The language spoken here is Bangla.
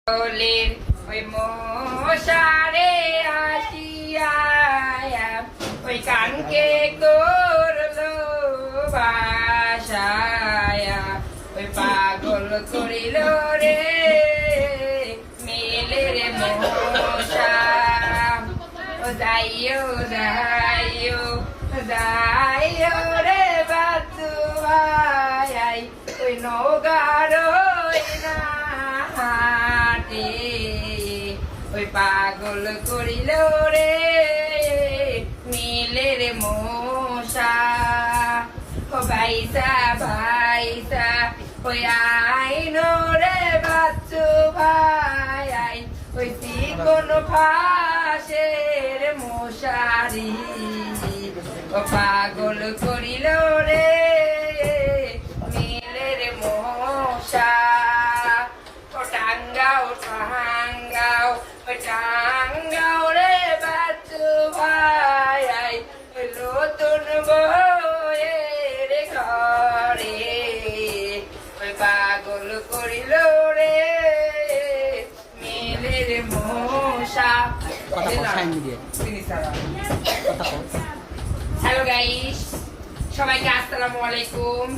বলেন ওই মশারে আসিয়া ওই কানকে করলো বাসায়া ওই পাগল করিল রে মেলে রে মশা ও দাইও দাইও দাইও রে বাতু ভাই ওই নৌকার ওই পাগল করিল রে মিলে রে মশা ও ভাইসা ভাইসা ওই আইন রে বাচ্চু ভাই আই ওই কোন ফাঁসের মশারি ও পাগল করিল রে মিলে রে মশা টাঙ্গাও রে বাচ্চু ভাই নতুন বয়ের ঘরে ওই পাগল করিল রে মেলের মশা। হ্যালো গাইস, সবাইকে আসসালামু আলাইকুম।